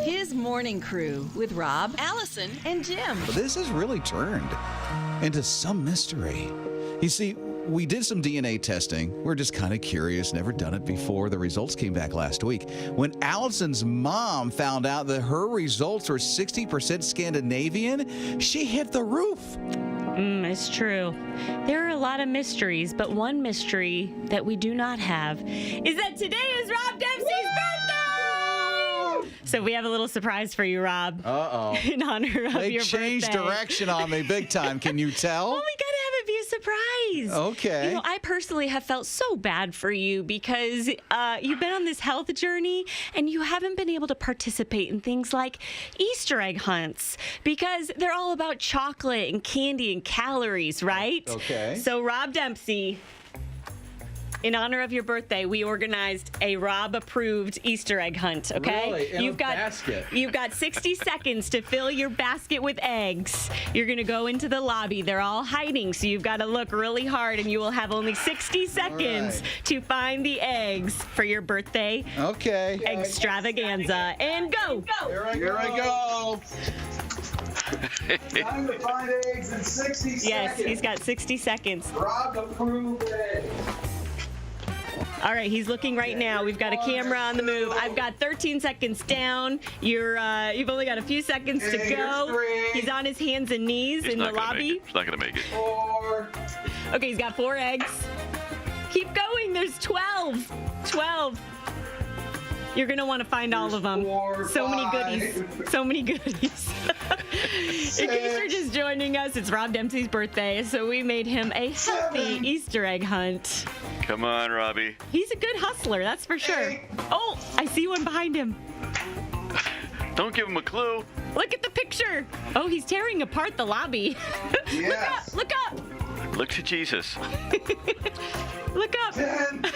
His morning crew with Rob, Allison, and Jim. This has really turned into some mystery. You see, we did some DNA testing. We're just kind of curious, never done it before. The results came back last week. When Allison's mom found out that her results were 60% Scandinavian, she hit the roof. It's true. There are a lot of mysteries, but one mystery that we do not have is that today is Rob Dempsey's birthday! So we have a little surprise for you, Rob. Uh-oh. In honor of They your changed birthday. direction on me big time. Can you tell? Well, we gotta have it be a surprise. Okay. You know, I personally have felt so bad for you because you've been on this health journey and you haven't been able to participate in things like Easter egg hunts because they're all about chocolate and candy and calories, right? Okay. So, Rob Dempsey, in honor of your birthday, we organized a Rob-approved Easter egg hunt, okay? Really? In a basket? You've got 60 seconds to fill your basket with eggs. You're going to go into the lobby. They're all hiding, so you've got to look really hard, and you will have only 60 seconds to find the eggs for your birthday Okay. extravaganza. And go! Here I go. Time to find eggs in 60 seconds. Yes, he's got 60 seconds. Rob approved egg. All right, he's looking right now. We've got a camera on the move. I've got 13 seconds down. You've only got a few seconds to go. He's on his hands and knees in the lobby. He's not going to make it. 4. Okay, he's got 4 eggs. Keep going. There's 12. 12. You're going to want to find all of them. 4, So many 5. goodies. So many goodies. In case you're just joining us, it's Rob Dempsey's birthday, so we made him a healthy 7. Easter egg hunt. Come on, Robbie. He's a good hustler, that's for sure. 8. Oh, I see one behind him. Don't give him a clue. Look at the picture. Oh, he's tearing apart the lobby. Yes. Look up. Look to Jesus. Look up. 10.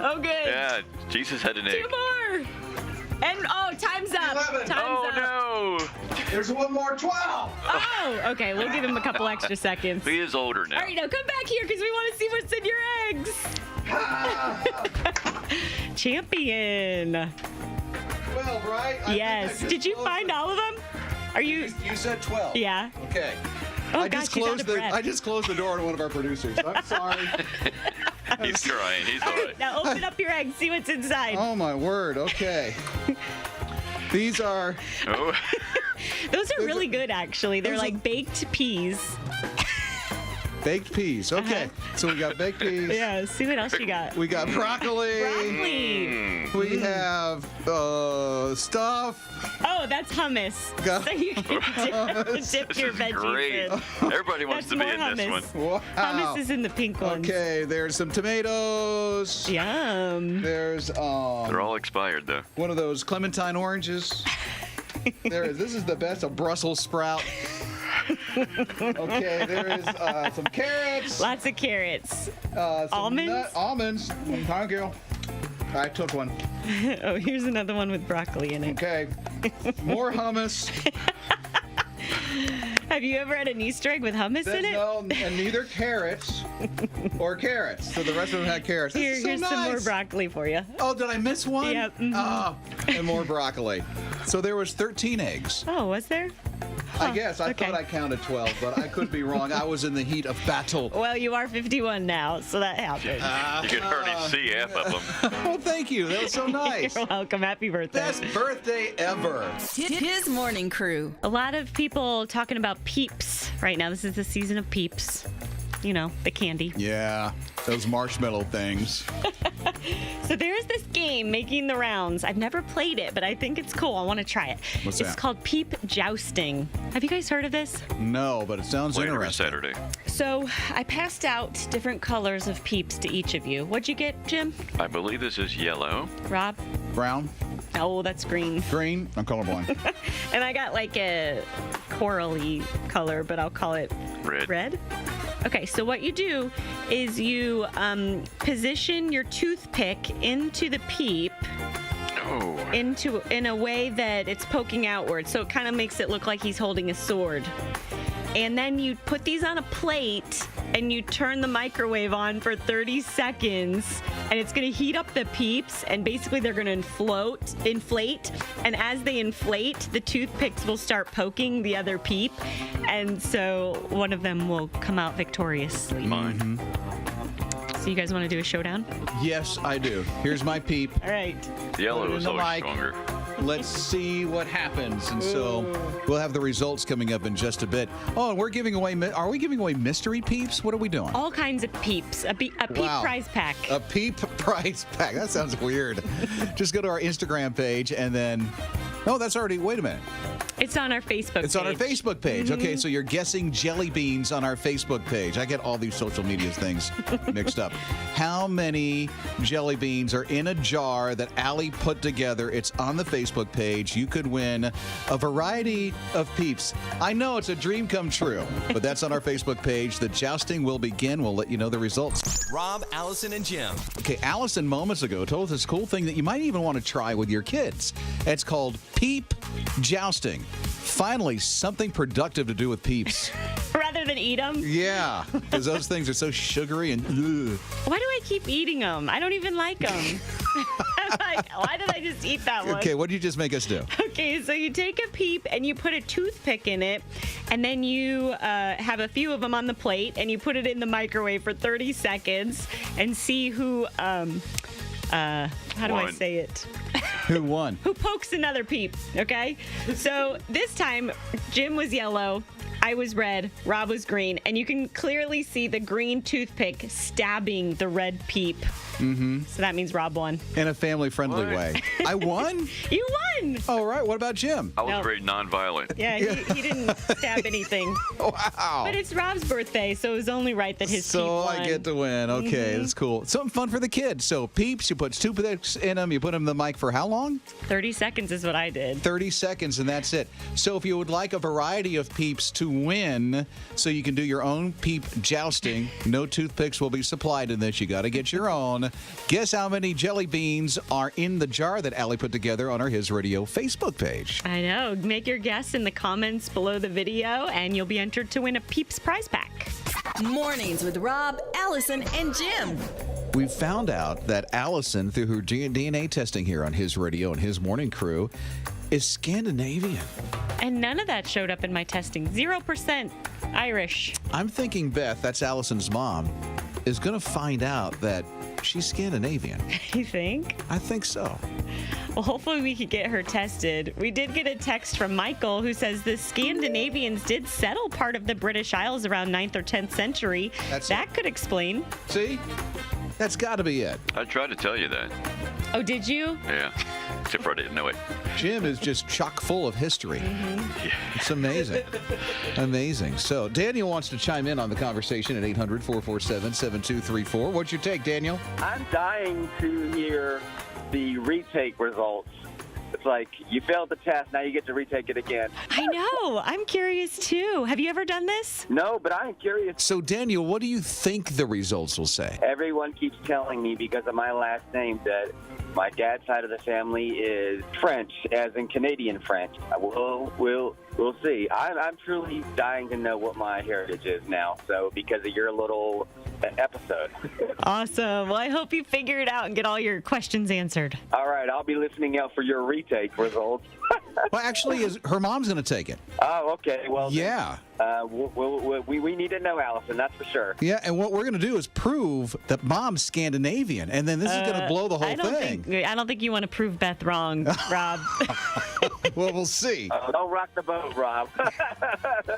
Oh, good. Yeah, Jesus had an 2 egg. more. And, time's up. 11. Time's Oh, up. no. There's one more. 12. Oh, okay. We'll give him a couple extra seconds. He is older now. All right, now come back here because we want to see what's in your eggs. Champion. 12, right? Yes. Did you find all of them? Are you? You said 12. Yeah. Okay. Oh, gosh, he's out of breath. I just closed the door to one of our producers. I'm sorry. He's trying. He's all right. Now open up your eggs. See what's inside. Oh my word. Okay. These are Oh, Those are really good, actually. They're those are- like baked peas. baked peas. Okay. So we got baked peas. Yeah. See what else you got. We got broccoli. Broccoli. We have stuff. Oh, that's hummus. Got- So you can dip this your is veggies great. in. Everybody wants That's to be more in this one. hummus. Wow. Hummus is in the pink ones. Okay. There's some tomatoes. Yum. There's They're all expired, though. one of those clementine oranges. There is. This is the best. A Brussels sprout. Okay. There is some carrots. Lots of carrots. Some Almonds? Almonds. Thank you. I took one. Oh, here's another one with broccoli in it. Okay. More hummus. Have you ever had an Easter egg with hummus in it? No, and neither carrots or carrots. So the rest of them had carrots. This is so Here's nice. some more broccoli for you. Oh, did I miss one? Yep, mhm. Oh, and more broccoli. So there was 13 eggs. Oh, was there? I guess. I okay. thought I counted 12, but I could be wrong. I was in the heat of battle. Well, you are 51 now, so that happened. You can already see half of them. Oh, thank you. That was so nice. You're welcome. Happy birthday. Best birthday ever. His morning crew. A lot of people talking about Peeps right now. This is the season of Peeps. You know, the candy. Yeah, those marshmallow things. So there's this game making the rounds. I've never played it, but I think it's cool. I want to try it. What's It's that? called Peep Jousting. Have you guys heard of this? No, but it sounds Later on interesting. Saturday. So I passed out different colors of Peeps to each of you. What'd you get, Jim? I believe this is yellow. Rob? Brown, Oh, that's green. green. I'm colorblind. And I got like a corally color, but I'll call it Red. red. Okay, so what you do is you position your toothpick into the peep Oh. in a way that it's poking outward, so it kind of makes it look like he's holding a sword. And then you put these on a plate and you turn the microwave on for 30 seconds. And it's going to heat up the peeps. And basically they're going to inflate. And as they inflate, the toothpicks will start poking the other peep. And so one of them will come out victoriously. Mine. So you guys want to do a showdown? Yes, I do. Here's my peep. All right. Yellow Put it is in the always mic. stronger. Let's see what happens. And so we'll have the results coming up in just a bit. Oh, and we're giving away, are we giving away mystery peeps? What are we doing? All kinds of peeps. A peep Wow. prize pack. A peep prize pack. That sounds weird. Just go to our Instagram page and then, no, that's already, wait a minute. It's on our Facebook page. It's on our Facebook page. Okay, so you're guessing jelly beans on our Facebook page. I get all these social media things mixed up. How many jelly beans are in a jar that Allie put together? It's on the Facebook page. You could win a variety of peeps. I know it's a dream come true, but that's on our Facebook page. The jousting will begin. We'll let you know the results. Rob, Allison, and Jim. Okay, Alison moments ago told us this cool thing that you might even want to try with your kids. It's called peep jousting. Finally, something productive to do with peeps. Rather than eat them? Yeah, because those things are so sugary and ugh. Why do I keep eating them? I don't even like them. I'm like, why did I just eat that one? Okay, what did you just make us do? Okay, so you take a peep and you put a toothpick in it, and then you have a few of them on the plate, and you put it in the microwave for 30 seconds and see who, how do I Won. say it? Who won? Who pokes another peep, okay? So this time, Jim was yellow, I was red, Rob was green, and you can clearly see the green toothpick stabbing the red peep. Mm-hmm. So that means Rob won. In a family-friendly way. I won? You won! All right, what about Jim? I was No. very nonviolent. Yeah, he didn't stab anything. Wow. But it's Rob's birthday, so it was only right that his So peep won. I get to win. Okay, that's cool. Something fun for the kids. So peeps, you put toothpicks in them. You put them in the mic for how long? 30 seconds is what I did. 30 seconds, and that's it. So if you would like a variety of peeps to win, so you can do your own peep jousting, no toothpicks will be supplied in this. You got to get your own. Guess how many jelly beans are in the jar that Allie put together on our His Radio Facebook page. I know. Make your guess in the comments below the video, and you'll be entered to win a Peeps prize pack. Mornings with Rob, Allison, and Jim. We found out that Alison, through her DNA testing here on His Radio and His Morning Crew, is Scandinavian. And none of that showed up in my testing. 0% Irish. I'm thinking Beth, that's Alison's mom, is going to find out that she's Scandinavian. You think? I think so. Well, hopefully we could get her tested. We did get a text from Michael who says the Scandinavians did settle part of the British Isles around 9th or 10th century. That could explain. See? That's got to be it. I tried to tell you that. Oh, did you? Yeah. Except for I didn't know it. Jim is just chock full of history. Yeah. It's amazing. Amazing. So Daniel wants to chime in on the conversation at 800-447-7234. What's your take, Daniel? I'm dying to hear the retake results. It's like you failed the test, now you get to retake it again. I know. I'm curious too. Have you ever done this? No, but I'm curious. So Daniel, what do you think the results will say? Everyone keeps telling me because of my last name that my dad's side of the family is French, as in Canadian French. We'll see. I'm truly dying to know what my heritage is now. So because of your little episode. Awesome. Well, I hope you figure it out and get all your questions answered. All right, I'll be listening out for your retake results. Well, actually, her mom's going to take it. Oh, okay. Well, Yeah. we need to know, Allison. That's for sure. Yeah, and what we're going to do is prove that mom's Scandinavian, and then this is going to blow the whole I don't thing. I don't think you want to prove Beth wrong, Rob. Well, we'll see. Don't rock the boat, Rob.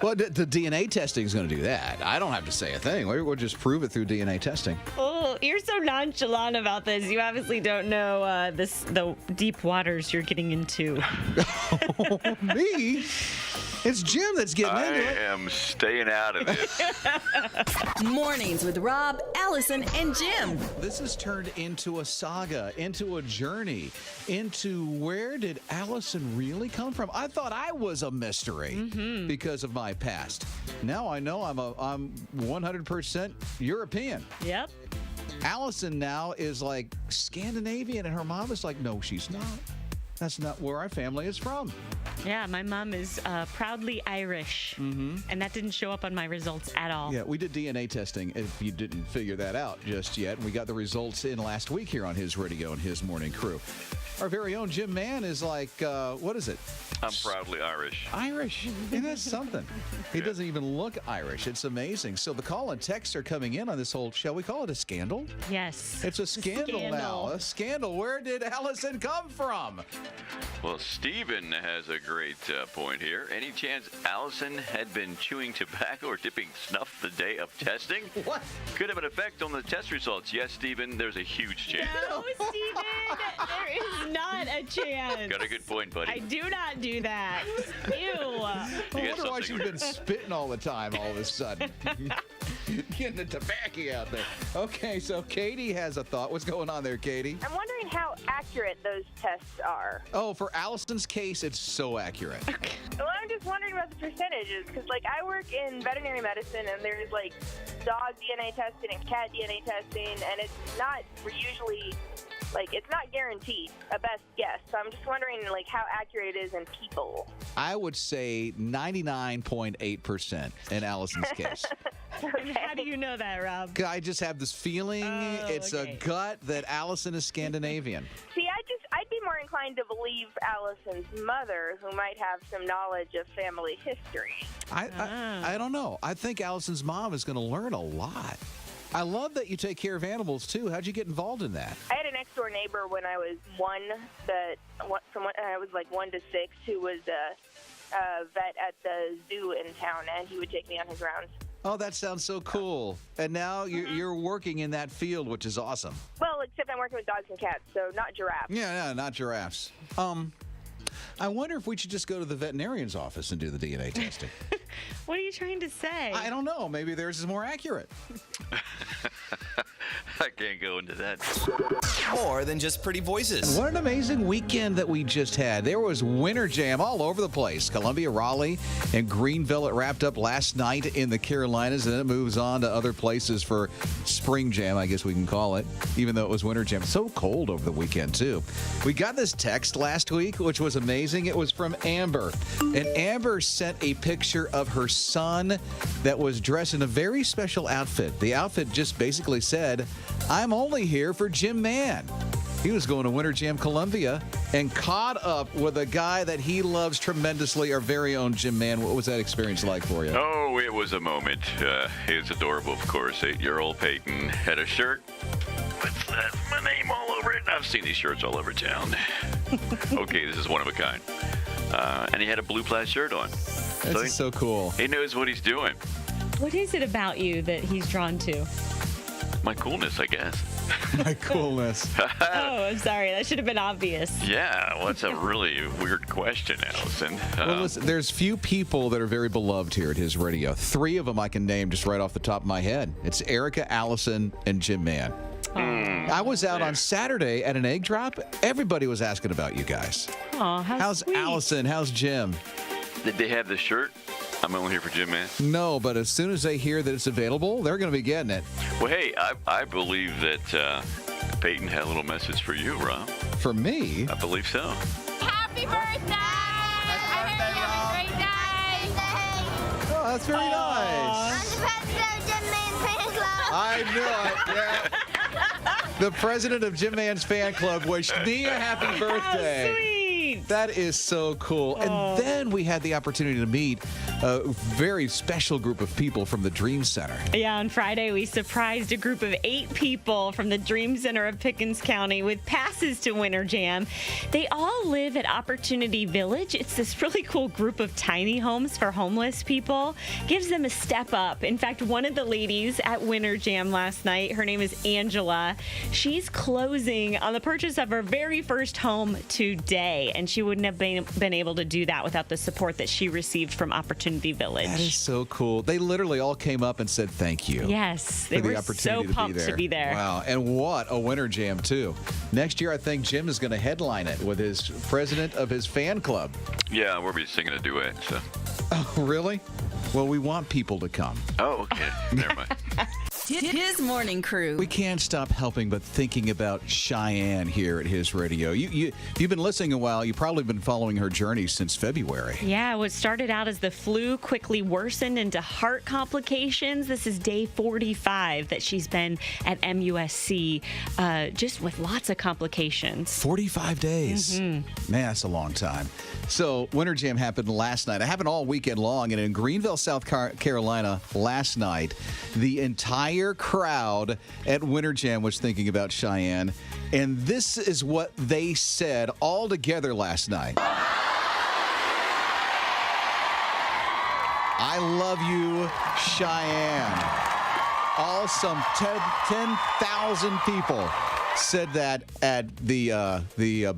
Well, the DNA testing is going to do that. I don't have to say a thing. We'll just prove it through DNA testing. Oh, you're so nonchalant about this. You obviously don't know the deep waters you're getting into. Me? It's Jim that's getting I into it. am staying out of this. Mornings with Rob, Allison, and Jim. This has turned into a saga, into a journey, into where did Alison really come from? I thought I was a mystery because of my past. Now I know I'm 100% European. Yep. Alison now is like Scandinavian, and her mom is like, no, she's not. That's not where our family is from. Yeah, my mom is proudly Irish, and that didn't show up on my results at all. Yeah, we did DNA testing, if you didn't figure that out just yet. We got the results in last week here on his radio and his morning crew. Our very own Jim Mann is like, what is it? I'm proudly Irish. Irish. Isn't that something? He doesn't even look Irish. It's amazing. So the call and texts are coming in on this whole, shall we call it a scandal? Yes. It's a scandal now. A scandal. Where did Alison come from? Well, Stephen has a great point here. Any chance Alison had been chewing tobacco or dipping snuff the day of testing? What? Could have an effect on the test results. Yes, Stephen, there's a huge chance. No, Steven, there is not a chance. Got a good point, buddy. I do not do that. Ew. I wonder why she's been spitting all the time all of a sudden. Getting the tobacco out there. Okay, so Katie has a thought. What's going on there, Katie? I'm wondering how accurate those tests are. Oh, for Alison's case, it's so accurate. Well, I'm just wondering about the percentages because, like, I work in veterinary medicine and there's, like, dog DNA testing and cat DNA testing, and it's not usually, like, it's not guaranteed a best guess. So I'm just wondering, like, how accurate it is in people. I would say 99.8% in Alison's case. And how do you know that, Rob? I just have this feeling, it's okay. a gut that Alison is Scandinavian. See, I'd be more inclined to believe Allison's mother, who might have some knowledge of family history. I don't know. I think Alison's mom is going to learn a lot. I love that you take care of animals, too. How'd you get involved in that? I had a next-door neighbor when I was from when I was like 1 to 6, who was a vet at the zoo in town, and he would take me on his rounds. Oh, that sounds so cool. And now you're working in that field, which is awesome. Well, except I'm working with dogs and cats, so not giraffes. Yeah, not giraffes. I wonder if we should just go to the veterinarian's office and do the DNA testing. What are you trying to say? I don't know. Maybe theirs is more accurate. I can't go into that. More than just pretty voices. What an amazing weekend that we just had. There was Winter Jam all over the place. Columbia, Raleigh, and Greenville. It wrapped up last night in the Carolinas, and then it moves on to other places for Spring Jam, I guess we can call it, even though it was Winter Jam. So cold over the weekend, too. We got this text last week, which was amazing. It was from Amber. And Amber sent a picture of her son that was dressed in a very special outfit. The outfit just basically said, "I'm only here for Jim Mann." He was going to Winter Jam Columbia and caught up with a guy that he loves tremendously, our very own Jim Mann. What was that experience like for you? Oh, it was a moment. It's adorable, of course. 8-year-old Peyton had a shirt with my name all over it. I've seen these shirts all over town. Okay, this is one of a kind. And he had a blue plaid shirt on. This is so cool. He knows what he's doing. What is it about you that he's drawn to? My coolness, I guess. My coolness. Oh, I'm sorry. That should have been obvious. Yeah, well, that's a really weird question, Alison. Well, listen, there's few people that are very beloved here at his radio. 3 of them I can name just right off the top of my head. It's Erica, Alison, and Jim Mann. I was out on Saturday at an egg drop. Everybody was asking about you guys. Aw, How's sweet. Alison? How's Jim? Did they have the shirt? I'm only here for Jim Mann. No, but as soon as they hear that it's available, they're going to be getting it. Well, hey, I believe that Peyton had a little message for you, Rob. For me? I believe so. Happy birthday! I hope you have a great day. Oh, that's very nice. I'm the president of Jim Mann Fan Club. I knew it. Yeah. The president of Jim Mann's fan club wished me a happy birthday. How sweet. That is so cool. And then we had the opportunity to meet a very special group of people from the Dream Center. Yeah, on Friday, we surprised a group of 8 people from the Dream Center of Pickens County with passes to Winter Jam. They all live at Opportunity Village. It's this really cool group of tiny homes for homeless people. Gives them a step up. In fact, one of the ladies at Winter Jam last night, her name is Angela. She's closing on the purchase of her very first home today, and she wouldn't have been able to do that without the support that she received from Opportunity Village. That is so cool. They literally all came up and said thank you. Yes, they for the were opportunity so pumped to be there. Wow, and what a Winter Jam, too. Next year, I think Jim is going to headline it with his president of his fan club. Yeah, we'll be singing a duet, so. Oh, really? Well, we want people to come. Oh, okay. Never mind. His morning crew. We can't stop helping but thinking about Cheyenne here at His Radio. You've been listening a while. You've probably been following her journey since February. Yeah, what started out as the flu quickly worsened into heart complications. This is day 45 that she's been at MUSC, just with lots of complications. 45 days. Man, that's a long time. So Winter Jam happened last night. It happened all weekend long. And in Greenville, South Carolina last night, the entire crowd at Winter Jam was thinking about Cheyenne. And this is what they said all together last night. I love you, Cheyenne. All some 10,000 people said that at the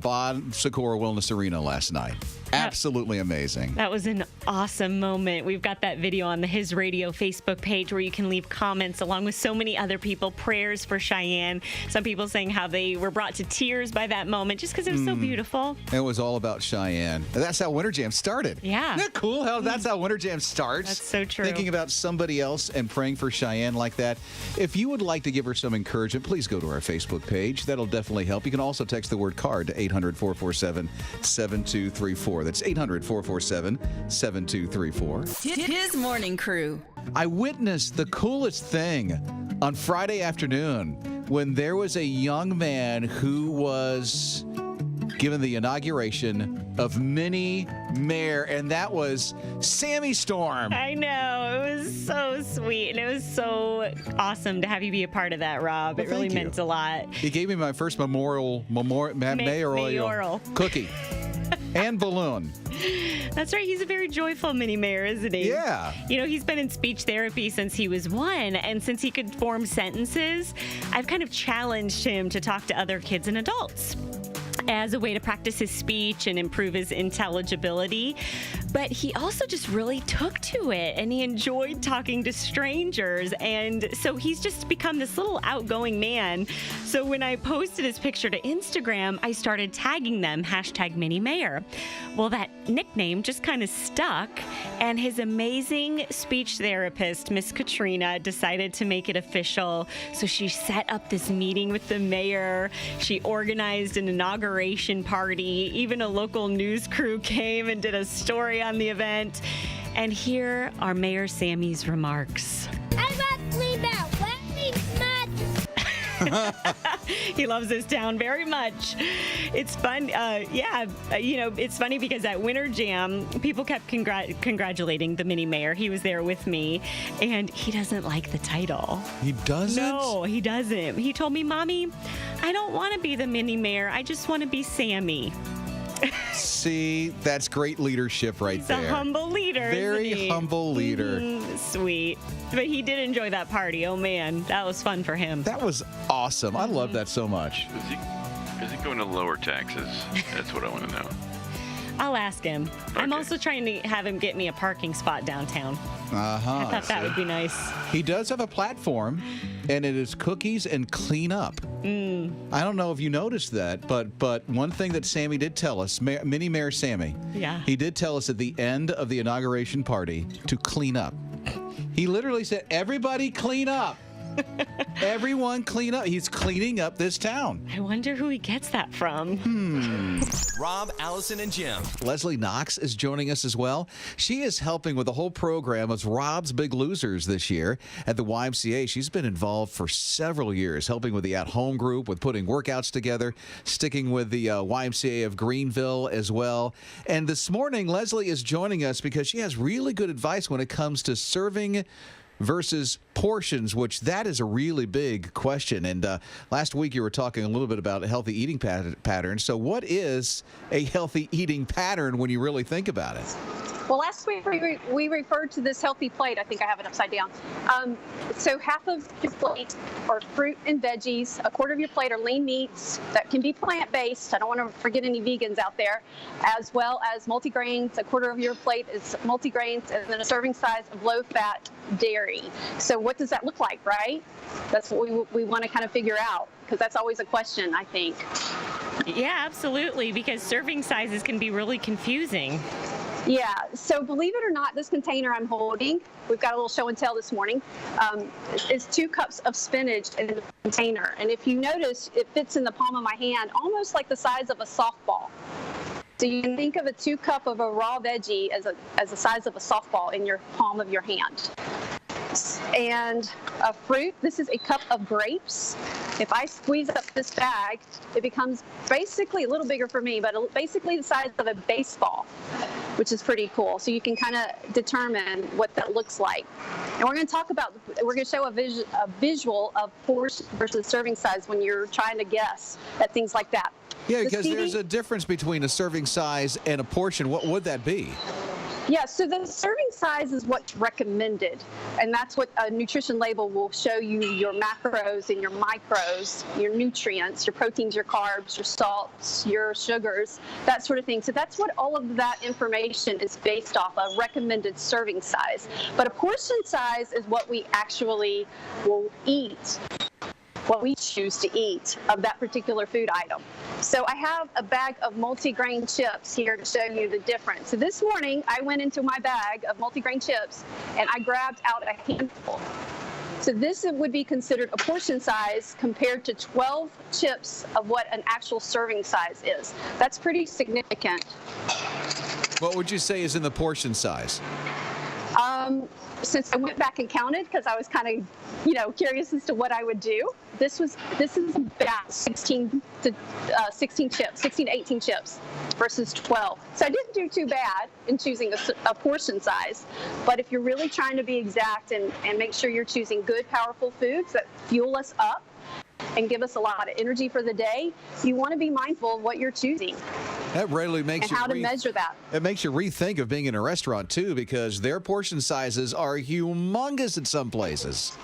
Bon Secours Wellness Arena last night. Absolutely amazing. That was an awesome moment. We've got that video on the His Radio Facebook page where you can leave comments along with so many other people, prayers for Cheyenne. Some people saying how they were brought to tears by that moment just because it was so beautiful. It was all about Cheyenne. And that's how Winter Jam started. Yeah. Isn't that cool how that's how Winter Jam starts? That's so true. Thinking about somebody else and praying for Cheyenne like that. If you would like to give her some encouragement, please go to our Facebook page. That'll definitely help. You can also text the word CARD to 800-447-7234. That's 800-447-7234. His morning crew. I witnessed the coolest thing on Friday afternoon when there was a young man who was given the inauguration of mini mayor, and that was Sammy Storm. I know. It was so sweet, and it was so awesome to have you be a part of that, Rob. Well, it really thank you. meant a lot. He gave me my first mayoral cookie and balloon. That's right. He's a very joyful mini mayor, isn't he? Yeah. You know, he's been in speech therapy since he was 1, and since he could form sentences, I've kind of challenged him to talk to other kids and adults as a way to practice his speech and improve his intelligibility. But he also just really took to it, and he enjoyed talking to strangers. And so he's just become this little outgoing man. So when I posted his picture to Instagram, I started tagging them, #MiniMayor. Well, that nickname just kind of stuck, and his amazing speech therapist, Miss Katrina, decided to make it official. So she set up this meeting with the mayor. She organized an inauguration party. Even a local news crew came and did a story on the event. And here are Mayor Sammy's remarks. I love Cleveland. He loves this town very much. It's fun. It's funny because at Winter Jam, people kept congratulating the mini mayor. He was there with me, and he doesn't like the title. He doesn't? No, he doesn't. He told me, Mommy, I don't want to be the mini mayor. I just want to be Sammy. See, that's great leadership right there. He's a humble leader. Very isn't he? humble leader. Sweet. But he did enjoy that party. Oh, man. That was fun for him. That was awesome. I love that so much. Is he going to lower taxes? That's what I want to know. I'll ask him. Okay. I'm also trying to have him get me a parking spot downtown. I thought that would be nice. He does have a platform, and it is cookies and clean up. I don't know if you noticed that, but one thing that Sammy did tell us, Mini Mayor Sammy, he did tell us at the end of the inauguration party to clean up. He literally said, everybody clean up. Everyone clean up. He's cleaning up this town. I wonder who he gets that from. Rob, Allison, and Jim. Leslie Knox is joining us as well. She is helping with the whole program of Rob's Big Losers this year at the YMCA. She's been involved for several years, helping with the at-home group, with putting workouts together, sticking with the YMCA of Greenville as well. And this morning, Leslie is joining us because she has really good advice when it comes to serving versus portions, which that is a really big question. And last week you were talking a little bit about healthy eating patterns. So what is a healthy eating pattern when you really think about it? Well, last week we referred to this healthy plate. I think I have it upside down. So half of your plate are fruit and veggies. A quarter of your plate are lean meats that can be plant-based. I don't want to forget any vegans out there, as well as multigrains. A quarter of your plate is multigrains, and then a serving size of low-fat dairy. So what does that look like, right? That's what we want to kind of figure out, because that's always a question, I think. Yeah, absolutely, because serving sizes can be really confusing. Yeah, so believe it or not, this container I'm holding, we've got a little show and tell this morning, is 2 cups of spinach in the container. And if you notice, it fits in the palm of my hand, almost like the size of a softball. So you can think of a 2 cup of a raw veggie as the size of a softball in your palm of your hand. And a fruit, this is a cup of grapes. If I squeeze up this bag, it becomes basically a little bigger for me, but basically the size of a baseball, which is pretty cool. So you can kind of determine what that looks like. And we're going to show a visual of portion versus serving size when you're trying to guess at things like that. Yeah, because there's a difference between a serving size and a portion. What would that be? Yeah, so the serving size is what's recommended, and that's what a nutrition label will show you: your macros and your micros, your nutrients, your proteins, your carbs, your salts, your sugars, that sort of thing. So that's what all of that information is based off of, recommended serving size. But a portion size is what we actually will eat, what we choose to eat of that particular food item. So I have a bag of multigrain chips here to show you the difference. So this morning I went into my bag of multigrain chips and I grabbed out a handful. So this would be considered a portion size compared to 12 chips of what an actual serving size is. That's pretty significant. What would you say is in the portion size? Since I went back and counted, because I was kind of, curious as to what I would do. This is about 16 to 18 chips versus 12. So I didn't do too bad in choosing a portion size. But if you're really trying to be exact and make sure you're choosing good, powerful foods that fuel us up and give us a lot of energy for the day, you want to be mindful of what you're choosing. That really makes and how to measure that. It makes you rethink of being in a restaurant, too, because their portion sizes are humongous in some places.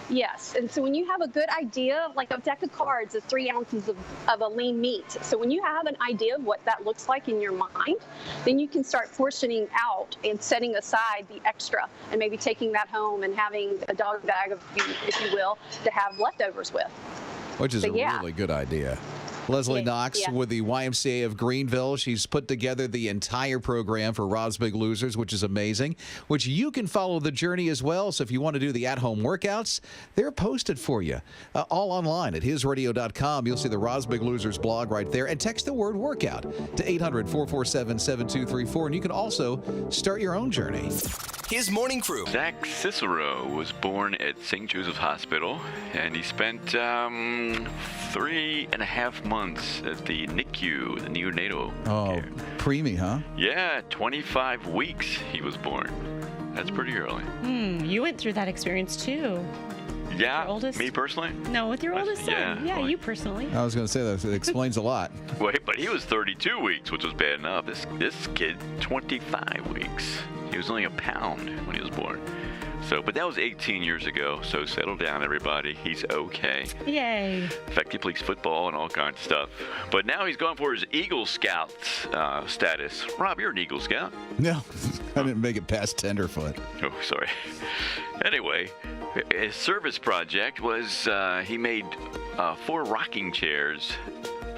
Yes, and so when you have a good idea, like a deck of cards is 3 ounces of a lean meat. So when you have an idea of what that looks like in your mind, then you can start portioning out and setting aside the extra and maybe taking that home and having a dog bag, if you will, to have leftovers with. Which is a really good idea. Leslie Knox with the YMCA of Greenville. She's put together the entire program for Rob's Big Losers, which is amazing, which you can follow the journey as well. So if you want to do the at-home workouts, they're posted for you all online at hisradio.com. You'll see the Rob's Big Losers blog right there, and text the word workout to 800-447-7234, and you can also start your own journey. His morning crew. Zach Cicero was born at St. Joseph's Hospital, and he spent 3.5 months at the NICU, the neonatal care. Preemie, huh? Yeah, 25 weeks he was born. That's pretty early. You went through that experience too. Yeah, your oldest? Me personally? No, with your oldest son. Yeah, well, you personally. I was going to say that explains a lot. Wait, but he was 32 weeks, which was bad enough. This kid, 25 weeks. He was only a pound when he was born. So, but that was 18 years ago, so settle down, everybody. He's okay. Yay. In fact, he plays football and all kinds of stuff. But now he's going for his Eagle Scout status. Rob, you're an Eagle Scout. No, I didn't make it past tenderfoot. Oh, sorry. Anyway, his service project was he made 4 rocking chairs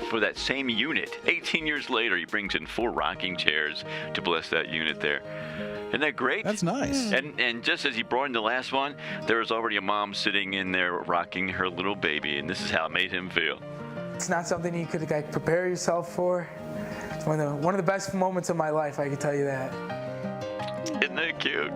for that same unit. 18 years later, he brings in 4 rocking chairs to bless that unit there. Isn't that great? That's nice. And just as he brought in the last one, there was already a mom sitting in there rocking her little baby, and this is how it made him feel. It's not something you could prepare yourself for. It's one of the best moments of my life, I can tell you that. Isn't that cute?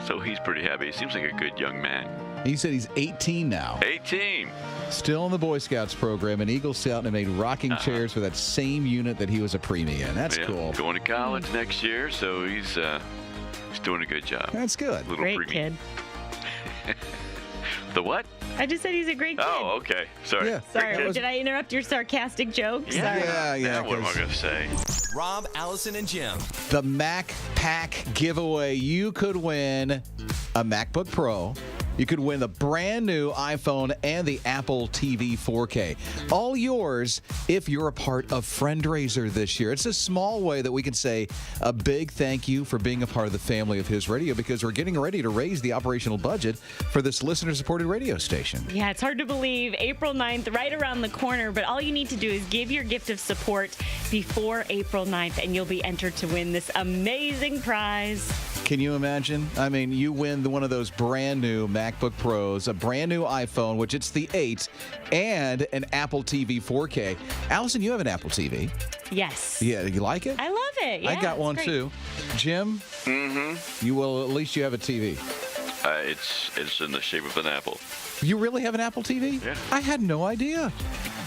So he's pretty happy. He seems like a good young man. He said he's 18 now. 18. Still in the Boy Scouts program, an Eagle Scout, and made rocking chairs for that same unit that he was a preemie in. That's cool. Going to college next year, so he's doing a good job. That's good. Little great preemie. kid. The what? I just said he's a great kid. Oh, okay. Sorry. Yeah. Sorry, did I interrupt your sarcastic joke? Yeah. Sorry. Yeah. Now what am I going to say? Rob, Allison, and Jim. The Mac Pack giveaway. You could win a MacBook Pro, you could win the brand new iPhone and the Apple TV 4K. All yours if you're a part of Friendraiser this year. It's a small way that we can say a big thank you for being a part of the family of His Radio, because we're getting ready to raise the operational budget for this listener-supported radio station. Yeah, it's hard to believe. April 9th, right around the corner, but all you need to do is give your gift of support before April 9th, and you'll be entered to win this amazing prize. Can you imagine? I mean, you win one of those brand new MacBook Pros, a brand new iPhone, which it's the 8, and an Apple TV 4K. Allison, you have an Apple TV. Yes. Yeah, you like it? I love it. Yeah, I got one great. too. Jim? Mm-hmm. You will, at least you have a TV. It's in the shape of an apple. You really have an Apple TV? Yeah. I had no idea.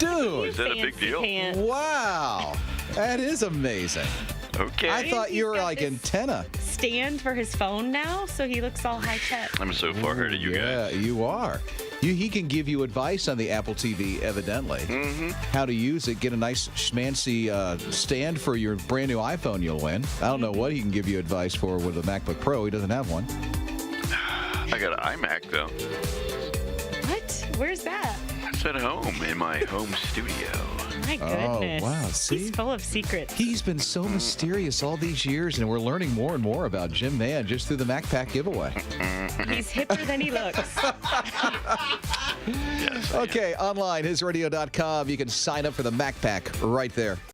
Dude. Is that a big deal? Wow. That is amazing. Okay. I thought you were like antenna. Stand for his phone now, so he looks all high tech. I'm so far ahead of you guys. Yeah, you are. He can give you advice on the Apple TV, evidently. Mm-hmm. How to use it. Get a nice schmancy stand for your brand new iPhone you'll win. I don't know what he can give you advice for with a MacBook Pro. He doesn't have one. I got an iMac, though. What? Where's that? It's at home in my home studio. My goodness. Oh, wow. See? He's full of secrets. He's been so mysterious all these years, and we're learning more and more about Jim Mann just through the MacPack giveaway. He's hipper than he looks. Yes, Okay, online, hisradio.com. You can sign up for the MacPack right there.